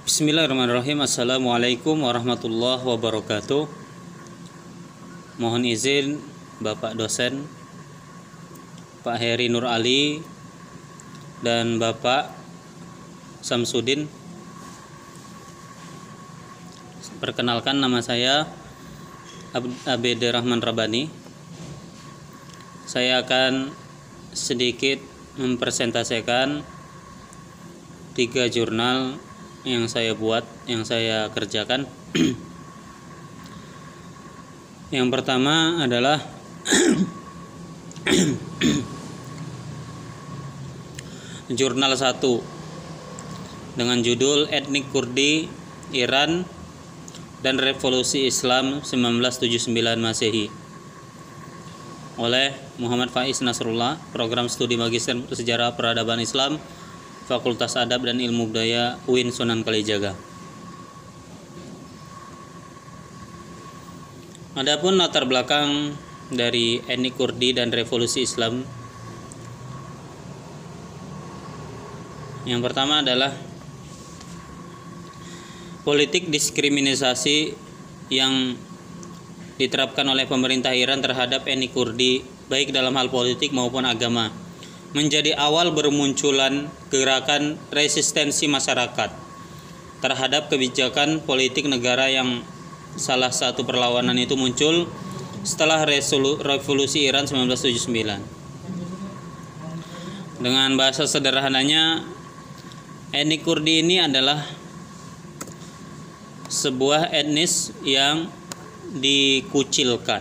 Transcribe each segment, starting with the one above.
Bismillahirrahmanirrahim. Assalamualaikum warahmatullahi wabarakatuh. Mohon izin Bapak dosen Pak Heri Nur Ali dan Bapak Samsudin. Perkenalkan, nama saya ABD Rahman Rabani. Saya akan sedikit mempresentasikan 3 jurnal yang saya buat, yang saya kerjakan. Yang pertama adalah jurnal 1 dengan judul Etnik Kurdi Iran dan Revolusi Islam 1979 Masehi oleh Muhammad Faiz Nasrullah, program studi Magister Sejarah Peradaban Islam, Fakultas Adab dan Ilmu Budaya UIN Sunan Kalijaga. Adapun latar belakang dari etnik Kurdi dan revolusi Islam, yang pertama adalah politik diskriminasi yang diterapkan oleh pemerintah Iran terhadap etnik Kurdi baik dalam hal politik maupun agama menjadi awal bermunculan gerakan resistensi masyarakat terhadap kebijakan politik negara, yang salah satu perlawanan itu muncul setelah revolusi Iran 1979. Dengan bahasa sederhananya, etnik Kurdi ini adalah sebuah etnis yang dikucilkan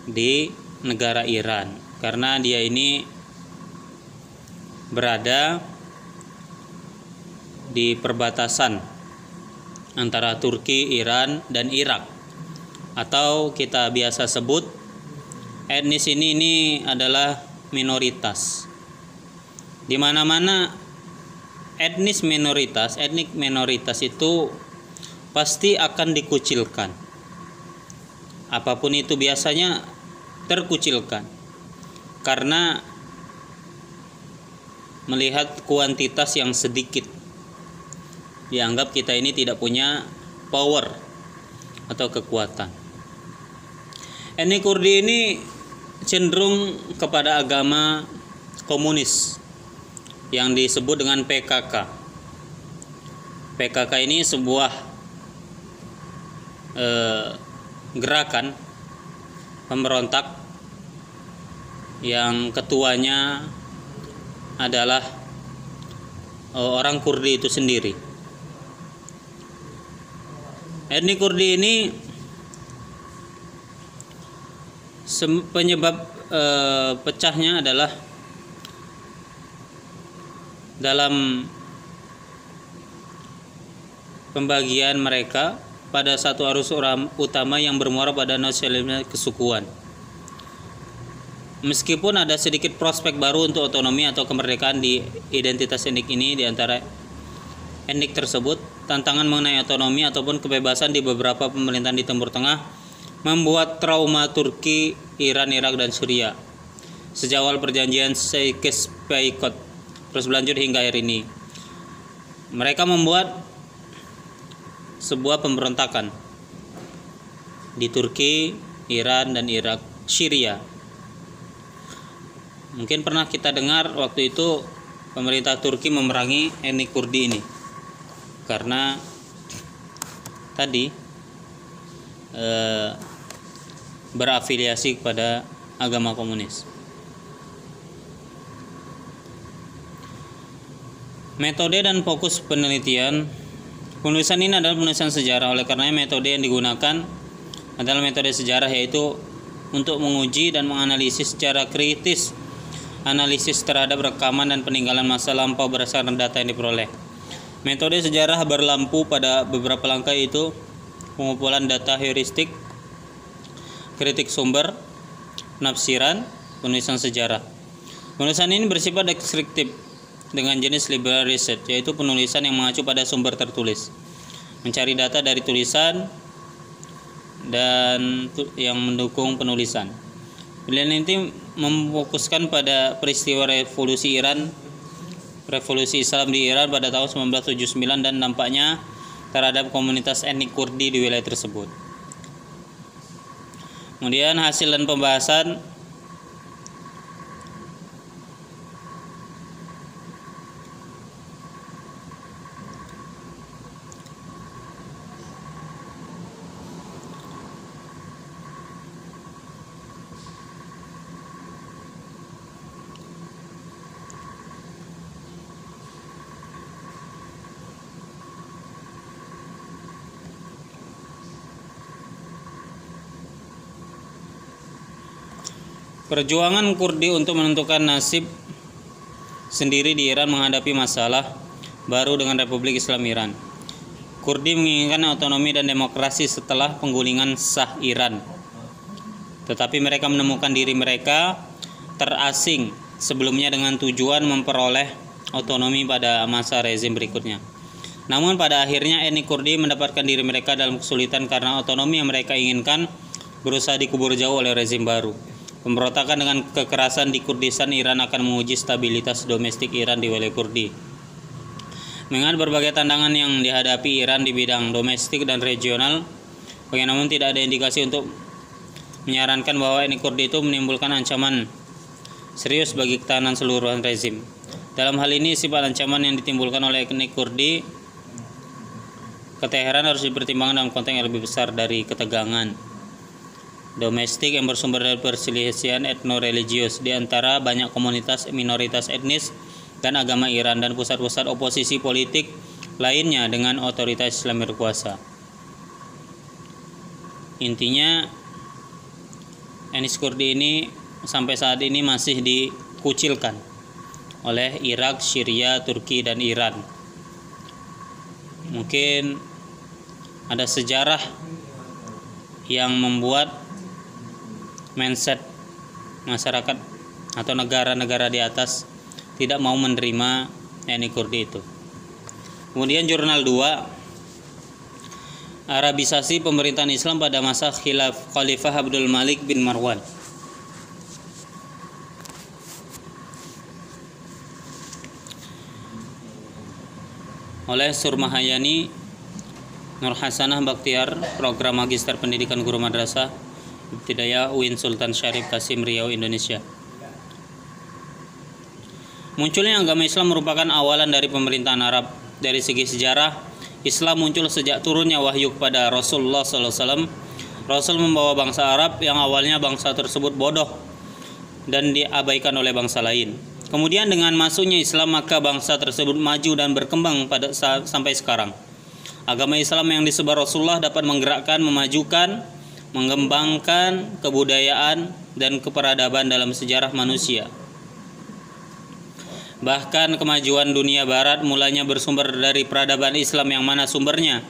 di negara Iran karena dia ini berada di perbatasan antara Turki, Iran, dan Irak, atau kita biasa sebut etnis ini adalah minoritas. Di mana-mana etnik minoritas itu pasti akan dikucilkan. Apapun itu biasanya terkucilkan karena melihat kuantitas yang sedikit, dianggap kita ini tidak punya power atau kekuatan. Etnik Kurdi ini cenderung kepada agama komunis yang disebut dengan PKK. PKK ini sebuah gerakan pemberontak yang ketuanya adalah orang Kurdi itu sendiri. Etnik Kurdi ini penyebab pecahnya adalah dalam pembagian mereka pada satu arus utama yang bermuara pada nasionalisme kesukuan. Meskipun ada sedikit prospek baru untuk otonomi atau kemerdekaan di identitas etnik ini di antara etnik tersebut, tantangan mengenai otonomi ataupun kebebasan di beberapa pemerintahan di Timur Tengah membuat trauma Turki, Iran, Irak, dan Suriah sejak awal perjanjian Sykes-Picot terus berlanjut hingga akhir ini. Mereka membuat sebuah pemberontakan di Turki, Iran, dan Irak, Syria. Mungkin pernah kita dengar waktu itu pemerintah Turki memerangi etnik Kurdi ini karena tadi berafiliasi kepada agama komunis. Metode dan fokus penelitian. Penulisan ini adalah penulisan sejarah, oleh karenanya metode yang digunakan adalah metode sejarah, yaitu untuk menguji dan menganalisis secara kritis analisis terhadap rekaman dan peninggalan masa lampau berdasarkan data yang diperoleh. Metode sejarah berlampu pada beberapa langkah, yaitu pengumpulan data heuristik, kritik sumber, penafsiran, penulisan sejarah. Penulisan ini bersifat deskriptif dengan jenis liberal research, yaitu penulisan yang mengacu pada sumber tertulis, mencari data dari tulisan dan yang mendukung penulisan. Pilihan ini memfokuskan pada peristiwa revolusi Iran revolusi Islam di Iran pada tahun 1979 dan dampaknya terhadap komunitas etnik Kurdi di wilayah tersebut. Kemudian hasil dan pembahasan perjuangan Kurdi untuk menentukan nasib sendiri di Iran menghadapi masalah baru dengan Republik Islam Iran. Kurdi menginginkan otonomi dan demokrasi setelah penggulingan Shah Iran. Tetapi mereka menemukan diri mereka terasing sebelumnya dengan tujuan memperoleh otonomi pada masa rezim berikutnya. Namun pada akhirnya etnik Kurdi mendapatkan diri mereka dalam kesulitan karena otonomi yang mereka inginkan berusaha dikubur jauh oleh rezim baru. Pemberontakan dengan kekerasan di Kurdistan Iran akan menguji stabilitas domestik Iran di wilayah Kurdi. Mengingat berbagai tantangan yang dihadapi Iran di bidang domestik dan regional, namun tidak ada indikasi untuk menyarankan bahwa etnik Kurdi itu menimbulkan ancaman serius bagi ketahanan seluruh rezim. Dalam hal ini, sifat ancaman yang ditimbulkan oleh etnik Kurdi ke Teheran harus dipertimbangkan dalam konteks yang lebih besar dari ketegangan domestik yang bersumber dari perselisihan etno-religius di antara banyak komunitas minoritas etnis dan agama Iran dan pusat-pusat oposisi politik lainnya dengan otoritas Islam berkuasa. Intinya, etnis Kurdi ini sampai saat ini masih dikucilkan oleh Irak, Syria, Turki, dan Iran. Mungkin ada sejarah yang membuat mindset masyarakat atau negara-negara di atas tidak mau menerima etnik Kurdi itu. Kemudian jurnal 2, Arabisasi pemerintahan Islam pada masa Khalifah Abdul Malik bin Marwan. Oleh Surmahayani Nur Hasanah Bakhtiar, program Magister Pendidikan Guru Madrasah Ibtidaiyah UIN Sultan Syarif Kasim Riau, Indonesia. Munculnya agama Islam merupakan awalan dari pemerintahan Arab. Dari segi sejarah, Islam muncul sejak turunnya wahyu kepada Rasulullah SAW. Rasul membawa bangsa Arab yang awalnya bangsa tersebut bodoh dan diabaikan oleh bangsa lain. Kemudian dengan masuknya Islam, maka bangsa tersebut maju dan berkembang sampai sekarang. Agama Islam yang disebar Rasulullah dapat menggerakkan, memajukan, mengembangkan kebudayaan dan keperadaban dalam sejarah manusia. Bahkan kemajuan dunia barat mulanya bersumber dari peradaban Islam yang mana sumbernya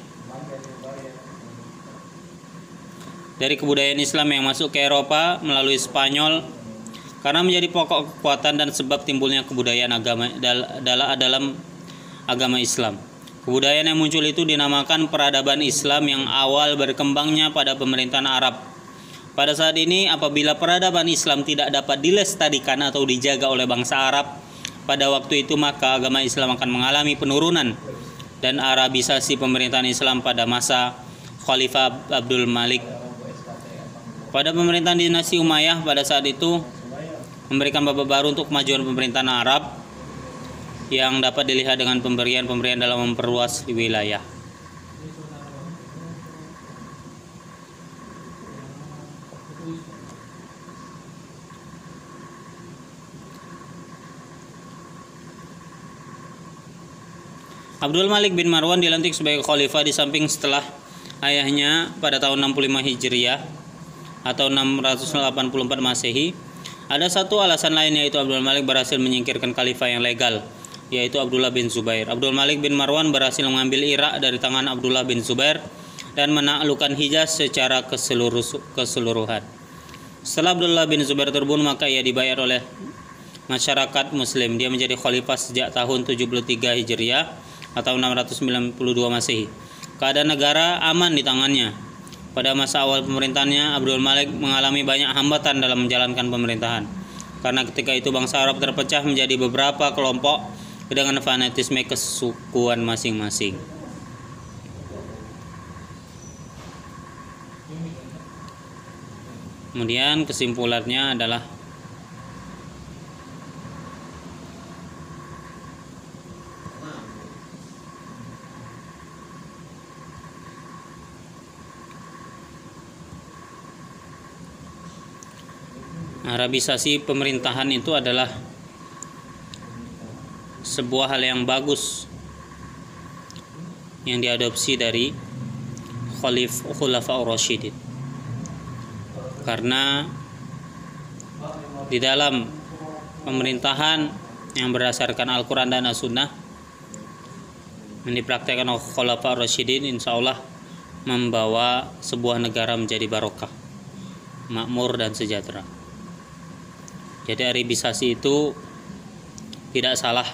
dari kebudayaan Islam yang masuk ke Eropa melalui Spanyol, karena menjadi pokok kekuatan dan sebab timbulnya kebudayaan dalam agama Islam. Kebudayaan yang muncul itu dinamakan peradaban Islam yang awal berkembangnya pada pemerintahan Arab. Pada saat ini, apabila peradaban Islam tidak dapat dilestarikan atau dijaga oleh bangsa Arab pada waktu itu, maka agama Islam akan mengalami penurunan dan Arabisasi pemerintahan Islam pada masa Khalifah Abdul Malik. Pada pemerintahan dinasti Umayyah pada saat itu memberikan babak baru untuk kemajuan pemerintahan Arab yang dapat dilihat dengan pemberian-pemberian dalam memperluas wilayah. Abdul Malik bin Marwan dilantik sebagai khalifah di samping setelah ayahnya pada tahun 65 Hijriah atau 684 Masehi. Ada satu alasan lain, yaitu Abdul Malik berhasil menyingkirkan khalifah yang legal, yaitu Abdullah bin Zubair. Abdul Malik bin Marwan berhasil mengambil Irak dari tangan Abdullah bin Zubair dan menaklukkan Hijaz secara keseluruhan. Setelah Abdullah bin Zubair terbunuh, maka ia dibayar oleh masyarakat muslim. Dia menjadi khalifah sejak tahun 73 Hijriah atau 692 Masehi. Keadaan negara aman di tangannya. Pada masa awal pemerintahannya, Abdul Malik mengalami banyak hambatan dalam menjalankan pemerintahan. Karena ketika itu bangsa Arab terpecah menjadi beberapa kelompok dengan fanatisme kesukuan masing-masing. Kemudian kesimpulannya adalah Arabisasi pemerintahan itu adalah sebuah hal yang bagus yang diadopsi dari Khulafaur Rasyidin, karena di dalam pemerintahan yang berdasarkan Al-Quran dan As-Sunnah yang dipraktikkan oleh Khulafaur Rasyidin, insya Allah membawa sebuah negara menjadi barokah, makmur dan sejahtera. Jadi Arabisasi itu tidak salah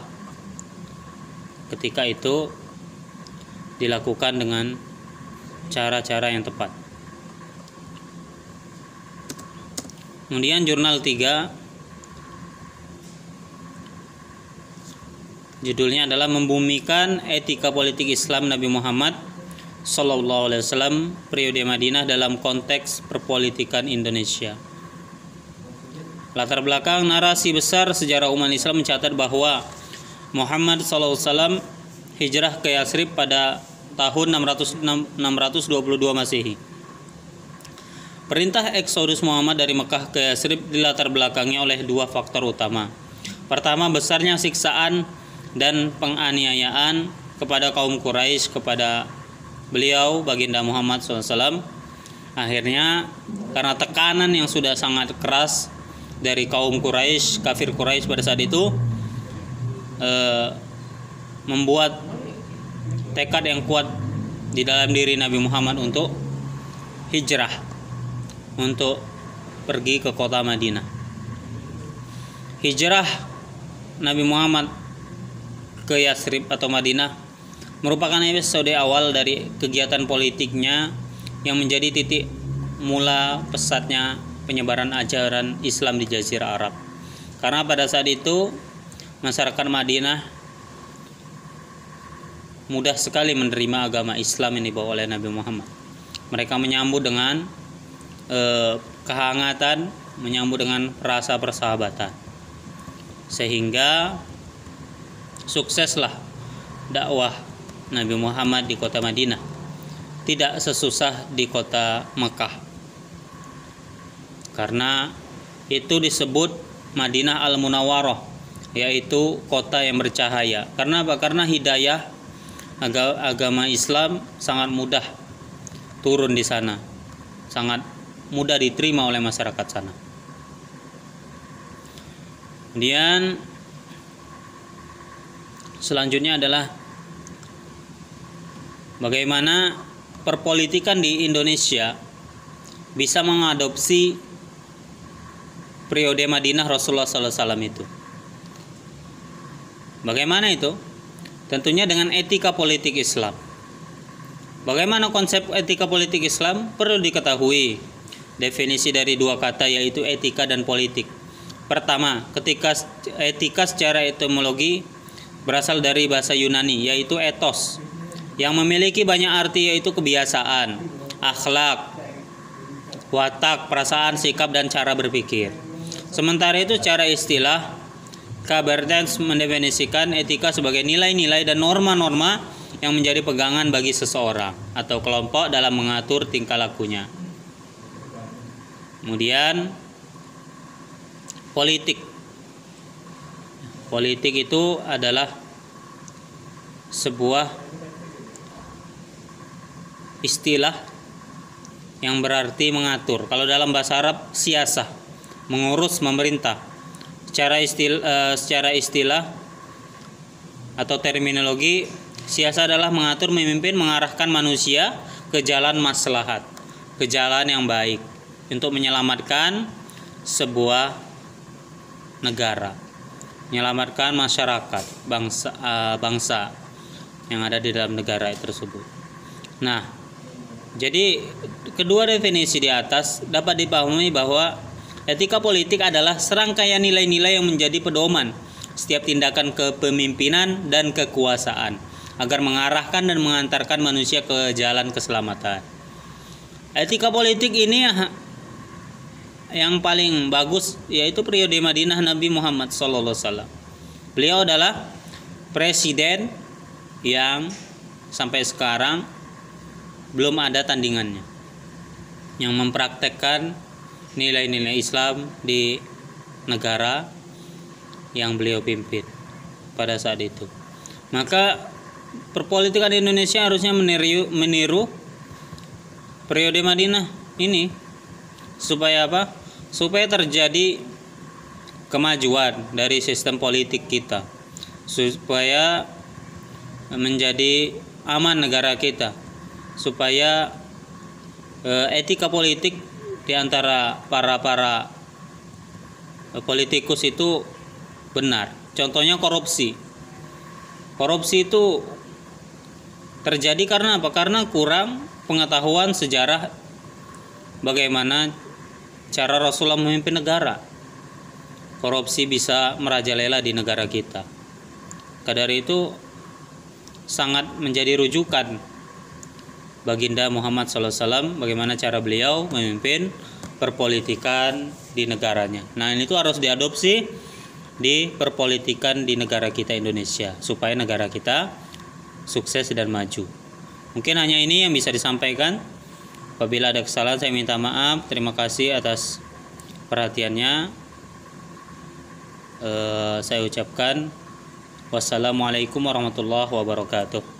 ketika itu dilakukan dengan cara-cara yang tepat. Kemudian jurnal 3 judulnya adalah Membumikan Etika Politik Islam Nabi Muhammad SAW periode Madinah dalam konteks perpolitikan Indonesia. Latar belakang narasi besar sejarah umat Islam mencatat bahwa Muhammad SAW hijrah ke Yatsrib pada tahun 622 Masehi. Perintah eksodus Muhammad dari Mekah ke Yatsrib dilatar belakangi oleh dua faktor utama. Pertama, besarnya siksaan dan penganiayaan kepada kaum Quraisy kepada beliau baginda Muhammad SAW. Akhirnya karena tekanan yang sudah sangat keras dari kaum Quraisy, kafir Quraisy pada saat itu, membuat tekad yang kuat di dalam diri Nabi Muhammad untuk hijrah, untuk pergi ke kota Madinah. Hijrah Nabi Muhammad ke Yatsrib atau Madinah merupakan episode awal dari kegiatan politiknya yang menjadi titik mula pesatnya penyebaran ajaran Islam di Jazirah Arab. Karena pada saat itu masyarakat Madinah mudah sekali menerima agama Islam yang dibawa oleh Nabi Muhammad. Mereka menyambut dengan kehangatan, menyambut dengan rasa persahabatan, sehingga sukseslah dakwah Nabi Muhammad di kota Madinah, tidak sesusah di kota Mekah. Karena itu disebut Madinah Al-Munawwarah, yaitu kota yang bercahaya. Karena apa? Karena hidayah agama Islam sangat mudah turun di sana, sangat mudah diterima oleh masyarakat sana. Kemudian selanjutnya adalah bagaimana perpolitikan di Indonesia bisa mengadopsi periode Madinah Rasulullah SAW itu. Bagaimana itu? Tentunya dengan etika politik Islam. Bagaimana konsep etika politik Islam? Perlu diketahui definisi dari dua kata, yaitu etika dan politik. Pertama, ketika etika secara etimologi berasal dari bahasa Yunani, yaitu ethos, yang memiliki banyak arti, yaitu kebiasaan, akhlak, watak, perasaan, sikap, dan cara berpikir. Sementara itu secara istilah, Kabartens mendefinisikan etika sebagai nilai-nilai dan norma-norma yang menjadi pegangan bagi seseorang atau kelompok dalam mengatur tingkah lakunya. Kemudian politik. Politik itu adalah sebuah istilah yang berarti mengatur. Kalau dalam bahasa Arab, siasah, mengurus, memerintah. Secara istilah atau terminologi, siasah adalah mengatur, memimpin, mengarahkan manusia ke jalan maslahat, ke jalan yang baik untuk menyelamatkan sebuah negara, menyelamatkan masyarakat, bangsa yang ada di dalam negara tersebut. Nah, jadi kedua definisi di atas dapat dipahami bahwa etika politik adalah serangkaian nilai-nilai yang menjadi pedoman setiap tindakan kepemimpinan dan kekuasaan agar mengarahkan dan mengantarkan manusia ke jalan keselamatan. Etika politik ini yang paling bagus yaitu periode Madinah Nabi Muhammad SAW. Beliau adalah presiden yang sampai sekarang belum ada tandingannya, yang mempraktekkan nilai-nilai Islam di negara yang beliau pimpin pada saat itu. Maka perpolitikan Indonesia harusnya meniru periode Madinah ini, supaya apa? Supaya terjadi kemajuan dari sistem politik kita, supaya menjadi aman negara kita, supaya etika politik di antara para politikus itu benar. Contohnya korupsi. Korupsi itu terjadi karena apa? Karena kurang pengetahuan sejarah bagaimana cara Rasulullah memimpin negara. Korupsi bisa merajalela di negara kita. Dari itu sangat menjadi rujukan baginda Muhammad SAW, bagaimana cara beliau memimpin perpolitikan di negaranya. Nah, ini tuh harus diadopsi di perpolitikan di negara kita Indonesia, supaya negara kita sukses dan maju. Mungkin hanya ini yang bisa disampaikan. Apabila ada kesalahan saya minta maaf. Terima kasih atas perhatiannya. Saya ucapkan wassalamualaikum warahmatullahi wabarakatuh.